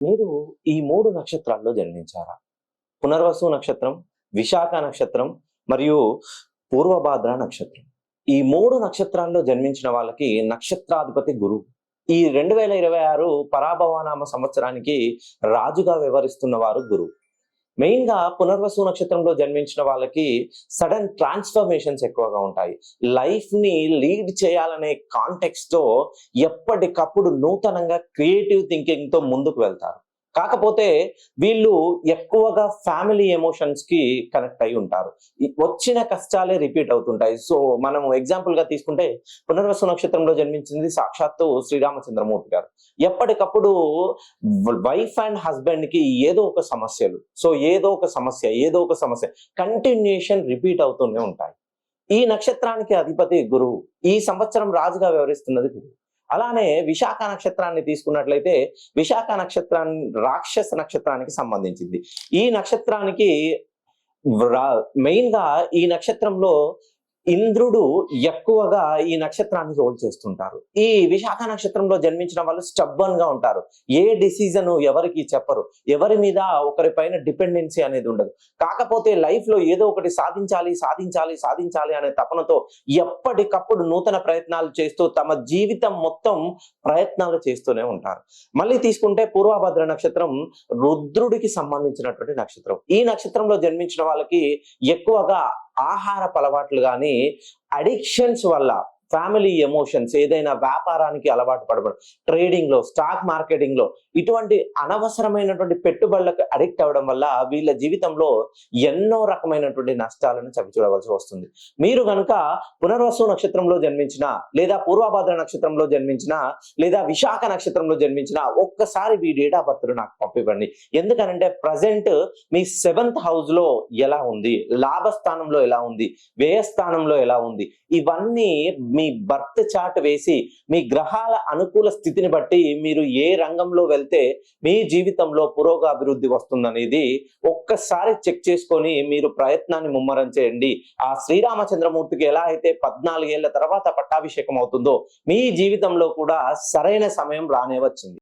మీరు ఈ 3 నక్షత్రాల్లో జన్మించారా? పునర్వసు నక్షత్రం, విశాఖ నక్షత్రం మరియు పూర్వభాద్ర నక్షత్రం. ఈ 3 నక్షత్రాల్లో జన్మించిన వాళ్ళకి నక్షత్రాధిపతి గురువు. ఈ 2026 పరాభవనామ సంవత్సరానికి రాజుగా వ్యవహరిస్తున్న వారు గురువు. మెయిన్ గా పునర్వసు నక్షత్రంలో జన్మించిన వాళ్ళకి సడన్ ట్రాన్స్ఫర్మేషన్స్ ఎక్కువగా ఉంటాయి. లైఫ్ ని లీడ్ చేయాలనే కాంటెక్స్ట్ తో ఎప్పటికప్పుడు నూతనంగా క్రియేటివ్ థింకింగ్ తో ముందుకు వెళ్తారు. కాకపోతే వీళ్ళు ఎక్కువగా ఫ్యామిలీ ఎమోషన్స్ కి కనెక్ట్ అయి ఉంటారు. వచ్చిన కష్టాలే రిపీట్ అవుతుంటాయి. సో మనం ఎగ్జాంపుల్ గా తీసుకుంటే పునర్వసు నక్షత్రంలో జన్మించింది సాక్షాత్తు శ్రీరామచంద్రమూర్తి గారు. ఎప్పటికప్పుడు వైఫ్ అండ్ హస్బెండ్ కి ఏదో ఒక సమస్యలు, సో ఏదో ఒక సమస్య కంటిన్యూషన్ రిపీట్ అవుతూనే ఉంటాయి. ఈ నక్షత్రానికి అధిపతి గురువు. ఈ సంవత్సరం రాజుగా వ్యవహరిస్తున్నది గురువు. అలానే విశాఖ నక్షత్రాన్ని తీసుకున్నట్లయితే విశాఖ నక్షత్రాన్ని రాక్షస నక్షత్రానికి సంబంధించింది. ఈ నక్షత్రానికి మెయిన్ గా ఈ నక్షత్రంలో ఇంద్రుడు ఎక్కువగా ఈ నక్షత్రాన్ని రోల్ చేస్తుంటారు. ఈ విశాఖ నక్షత్రంలో జన్మించిన వాళ్ళు స్టబ్బన్ గా ఉంటారు. ఏ డిసిజన్ ఎవరికి చెప్పరు, ఎవరి మీద ఒకరి పైన డిపెండెన్సీ అనేది ఉండదు. కాకపోతే లైఫ్ లో ఏదో ఒకటి సాధించాలి అనే తపనతో ఎప్పటికప్పుడు నూతన ప్రయత్నాలు చేస్తూ తమ జీవితం మొత్తం ప్రయత్నాలు చేస్తూనే ఉంటారు. మళ్ళీ తీసుకుంటే పూర్వభద్ర నక్షత్రం రుద్రుడికి సంబంధించినటువంటి నక్షత్రం. ఈ నక్షత్రంలో జన్మించిన వాళ్ళకి ఎక్కువగా ఆహారపు అలవాట్లు కానీ అడిక్షన్స్ వల్ల ఫ్యామిలీ ఎమోషన్స్, ఏదైనా వ్యాపారానికి అలవాటు పడబడి ట్రేడింగ్ లో, స్టాక్ మార్కెటింగ్ లో ఇటువంటి అనవసరమైనటువంటి పెట్టుబడులకు అడిక్ట్ అవ్వడం వల్ల వీళ్ళ జీవితంలో ఎన్నో రకమైనటువంటి నష్టాలను చవిచూడవలసి వస్తుంది. మీరు కనుక పునర్వసు నక్షత్రంలో జన్మించిన, లేదా పూర్వభాద్ర నక్షత్రంలో జన్మించిన, లేదా విశాఖ నక్షత్రంలో జన్మించిన ఒక్కసారి మీ డేట్ ఆఫ్ బర్త్ నాకు పంపివ్వండి. ఎందుకనంటే ప్రజెంట్ మీ 7th హౌస్ లో ఎలా ఉంది, లాభస్థానంలో ఎలా ఉంది, వ్యయస్థానంలో ఎలా ఉంది, ఇవన్నీ మీ బర్త్ చార్ట్ వేసి మీ గ్రహాల అనుకూల స్థితిని బట్టి మీరు ఏ రంగంలో వెళ్తే మీ జీవితంలో పురోగభివృద్ధి వస్తుందనేది ఒక్కసారి చెక్ చేసుకొని మీరు ప్రయత్నాన్ని ముమ్మరం చేయండి. ఆ శ్రీరామచంద్రమూర్తికి ఎలా అయితే 14 ఏళ్ల తర్వాత పట్టాభిషేకం అవుతుందో మీ జీవితంలో కూడా సరైన సమయం రానే వచ్చింది.